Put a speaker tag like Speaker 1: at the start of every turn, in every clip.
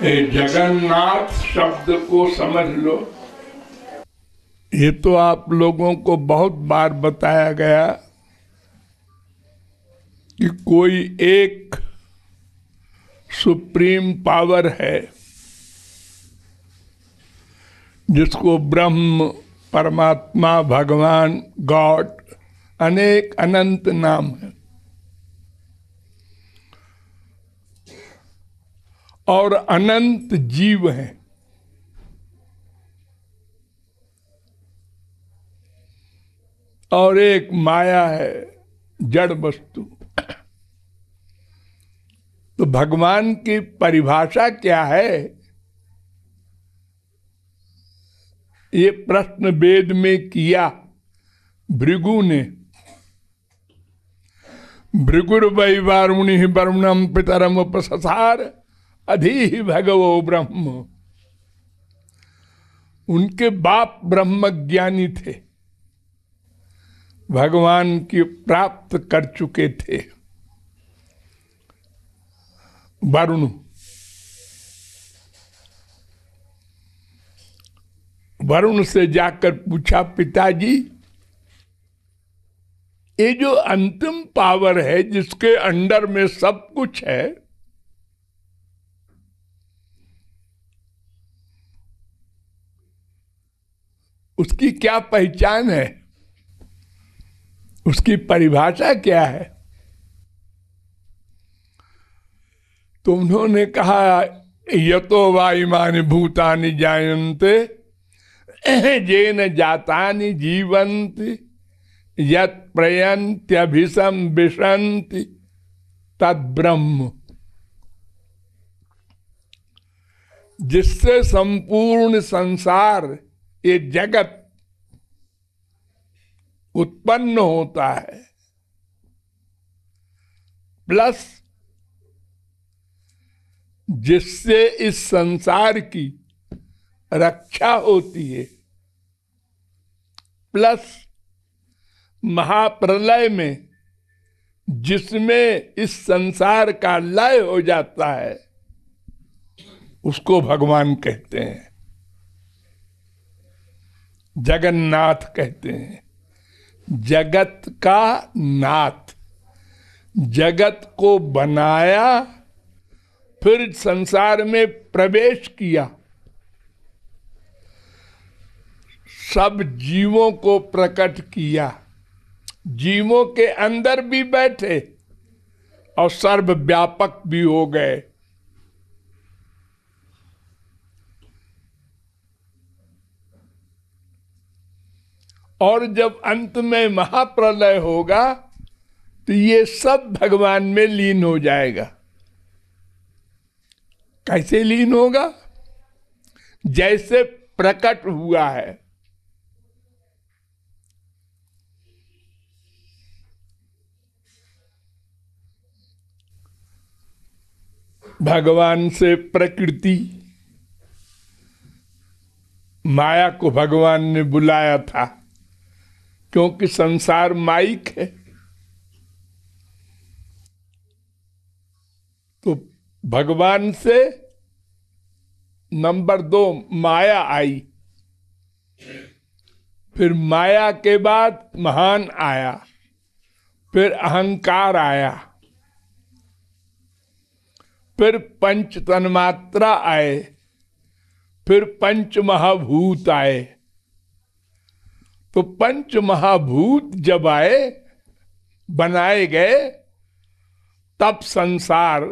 Speaker 1: जगन्नाथ शब्द को समझ लो। ये तो आप लोगों को बहुत बार बताया गया कि कोई एक सुप्रीम पावर है जिसको ब्रह्म, परमात्मा, भगवान, गॉड, अनेक अनंत नाम है, और अनंत जीव हैं। और एक माया है, जड़ वस्तु। तो भगवान की परिभाषा क्या है, ये प्रश्न वेद में किया भृगु ने। भृगुर्वै वारुणि वरुणम पितरम उपससार अधि भगवो ब्रह्म। उनके बाप ब्रह्मज्ञानी थे, भगवान की प्राप्त कर चुके थे। वरुण से जाकर पूछा, पिताजी ये जो अंतिम पावर है जिसके अंडर में सब कुछ है, उसकी क्या पहचान है, उसकी परिभाषा क्या है? तो उन्होंने कहा, यतो वा इमानि भूतानि जायन्ते येन जातानि जीवन्ति यत् प्रयन्त्यभिसं विशन्ति तद् ब्रह्म। जिससे संपूर्ण संसार, ये जगत उत्पन्न होता है, प्लस जिससे इस संसार की रक्षा होती है, प्लस महाप्रलय में जिसमें इस संसार का लय हो जाता है, उसको भगवान कहते हैं, जगन्नाथ कहते हैं। जगत का नाथ, जगत को बनाया, फिर संसार में प्रवेश किया, सब जीवों को प्रकट किया, जीवों के अंदर भी बैठे और सर्वव्यापक भी हो गए। और जब अंत में महाप्रलय होगा तो ये सब भगवान में लीन हो जाएगा। कैसे लीन होगा? जैसे प्रकट हुआ है। भगवान से प्रकृति, माया को भगवान ने बुलाया था, क्योंकि संसार माइक है। तो भगवान से नंबर 2 माया आई, फिर माया के बाद महान आया, फिर अहंकार आया, फिर पंच तन्मात्रा आए, फिर पंच महाभूत आए। तो पंच महाभूत जब आए, बनाए गए, तब संसार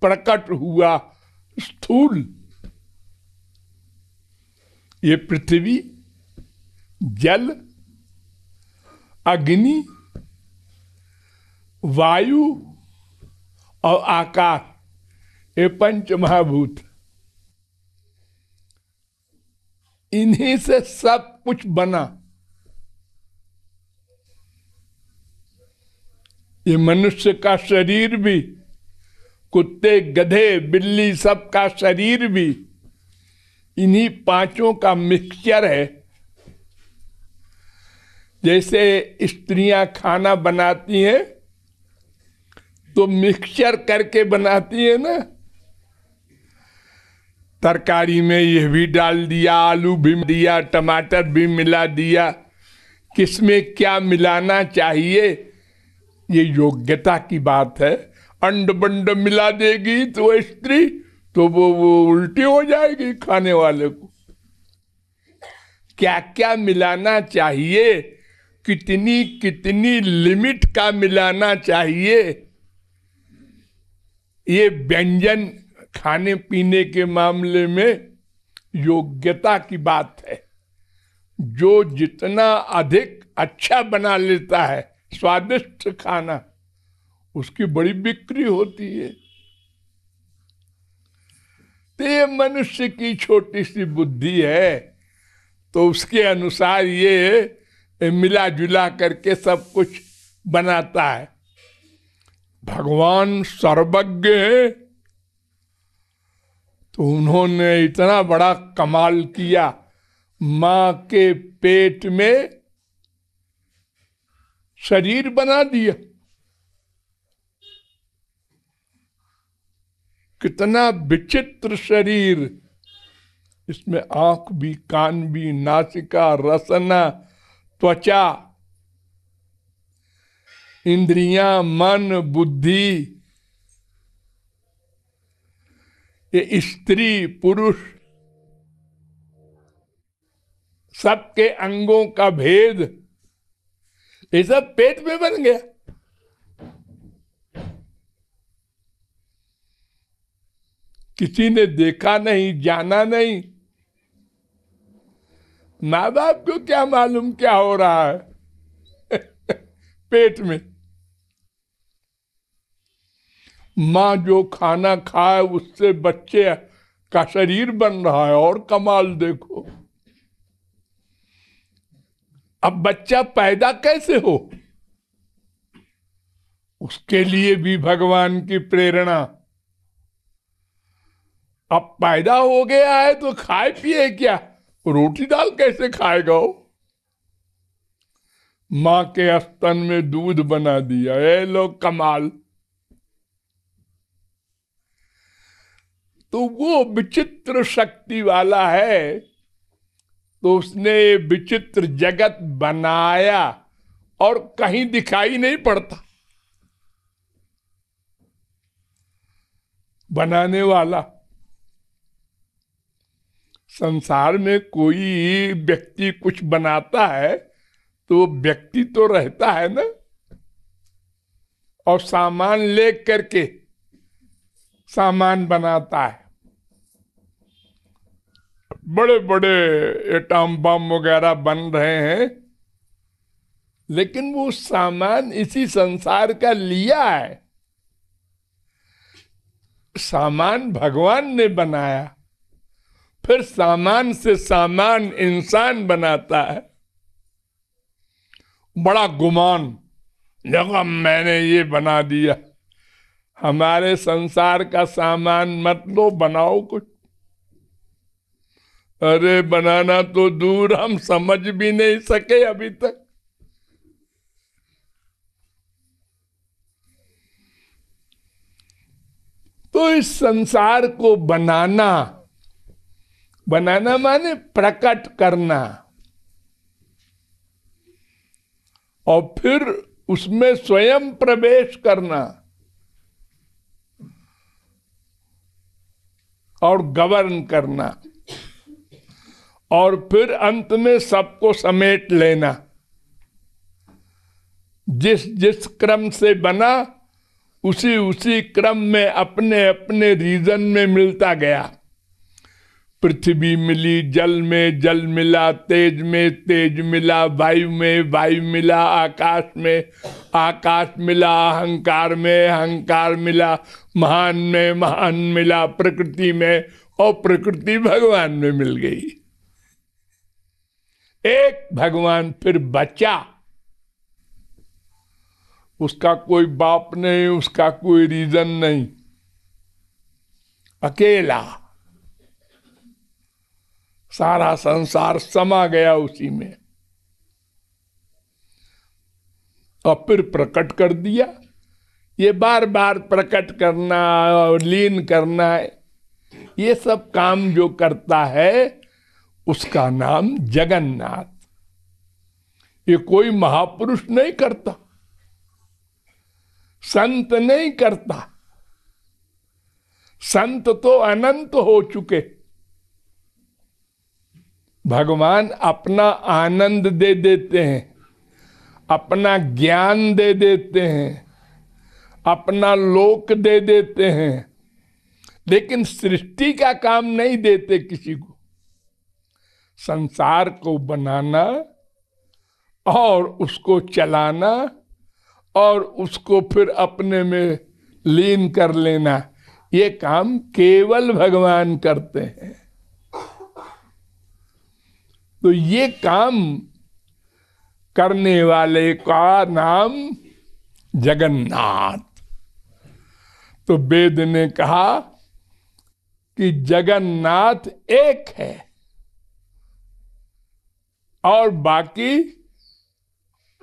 Speaker 1: प्रकट हुआ स्थूल। ये पृथ्वी, जल, अग्नि, वायु और आकाश, ये पंच महाभूत, इन्हीं से सब कुछ बना। ये मनुष्य का शरीर भी, कुत्ते, गधे, बिल्ली, सब का शरीर भी इन्हीं पांचों का मिक्सचर है। जैसे स्त्रियां खाना बनाती हैं तो मिक्सचर करके बनाती है ना, तरकारी में यह भी डाल दिया, आलू भी दिया, टमाटर भी मिला दिया। किसमें क्या मिलाना चाहिए ये योग्यता की बात है। अंड बंड मिला देगी तो वो स्त्री तो वो उल्टी हो जाएगी खाने वाले को। क्या क्या मिलाना चाहिए, कितनी कितनी लिमिट का मिलाना चाहिए, ये व्यंजन खाने पीने के मामले में योग्यता की बात है। जो जितना अधिक अच्छा बना लेता है स्वादिष्ट खाना, उसकी बड़ी बिक्री होती है। तो ये मनुष्य की छोटी सी बुद्धि है, तो उसके अनुसार ये मिला जुला करके सब कुछ बनाता है। भगवान सर्वज्ञ है, तो उन्होंने इतना बड़ा कमाल किया, मां के पेट में शरीर बना दिया। कितना विचित्र शरीर, इसमें आंख भी, कान भी, नासिका, रसना, त्वचा, इंद्रियां, मन, बुद्धि, ये स्त्री पुरुष सबके अंगों का भेद, ये सब पेट में बन गया। किसी ने देखा नहीं, जाना नहीं। माँ बाप को क्या मालूम क्या हो रहा है पेट में। माँ जो खाना खाए उससे बच्चे का शरीर बन रहा है। और कमाल देखो, अब बच्चा पैदा कैसे हो, उसके लिए भी भगवान की प्रेरणा। अब पैदा हो गया है तो खाए पिए क्या, रोटी दाल कैसे खाएगा वो। मां के स्तन में दूध बना दिया, ये लो कमाल। तो वो विचित्र शक्ति वाला है, तो उसने विचित्र जगत बनाया और कहीं दिखाई नहीं पड़ता। बनाने वाला, संसार में कोई व्यक्ति कुछ बनाता है तो व्यक्ति तो रहता है ना, और सामान ले करके सामान बनाता है। बड़े बड़े एटम बम वगैरह बन रहे हैं, लेकिन वो सामान इसी संसार का लिया है। सामान भगवान ने बनाया, फिर सामान से सामान इंसान बनाता है। बड़ा गुमान, देखो मैंने ये बना दिया। हमारे संसार का सामान मत लो, बनाओ कुछ। अरे बनाना तो दूर, हम समझ भी नहीं सके अभी तक। तो इस संसार को बनाना, बनाना माने प्रकट करना, और फिर उसमें स्वयं प्रवेश करना और गवर्न करना, और फिर अंत में सबको समेट लेना। जिस जिस क्रम से बना उसी उसी क्रम में अपने अपने रीजन में मिलता गया। पृथ्वी मिली जल में, जल मिला तेज में, तेज मिला वायु में, वायु मिला आकाश में, आकाश मिला अहंकार में, अहंकार मिला महान में, महान मिला प्रकृति में, और प्रकृति भगवान में मिल गई। एक भगवान फिर बचा, उसका कोई बाप नहीं, उसका कोई रीजन नहीं, अकेला सारा संसार समा गया उसी में, और फिर प्रकट कर दिया। ये बार बार प्रकट करना और लीन करना है, ये सब काम जो करता है उसका नाम जगन्नाथ। ये कोई महापुरुष नहीं करता, संत नहीं करता। संत तो अनंत हो चुके। भगवान अपना आनंद दे देते हैं, अपना ज्ञान दे देते हैं, अपना लोक दे देते हैं, लेकिन सृष्टि का काम नहीं देते किसी को। संसार को बनाना और उसको चलाना और उसको फिर अपने में लीन कर लेना, ये काम केवल भगवान करते हैं। तो ये काम करने वाले का नाम जगन्नाथ। तो वेद ने कहा कि जगन्नाथ एक है और बाकी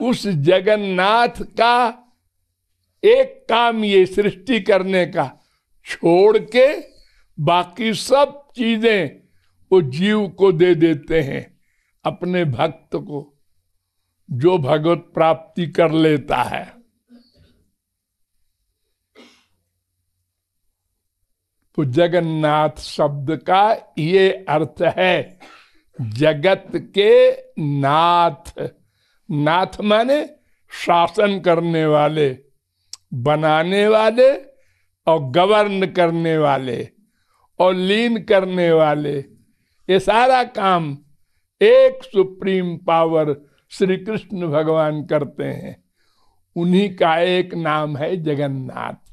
Speaker 1: उस जगन्नाथ का एक काम ये सृष्टि करने का छोड़ के बाकी सब चीजें वो जीव को दे देते हैं, अपने भक्त को, जो भगवत प्राप्ति कर लेता है। तो जगन्नाथ शब्द का ये अर्थ है जगत के नाथ। नाथ माने शासन करने वाले, बनाने वाले और गवर्न करने वाले और लीन करने वाले। ये सारा काम एक सुप्रीम पावर श्री कृष्ण भगवान करते हैं। उन्हीं का एक नाम है जगन्नाथ।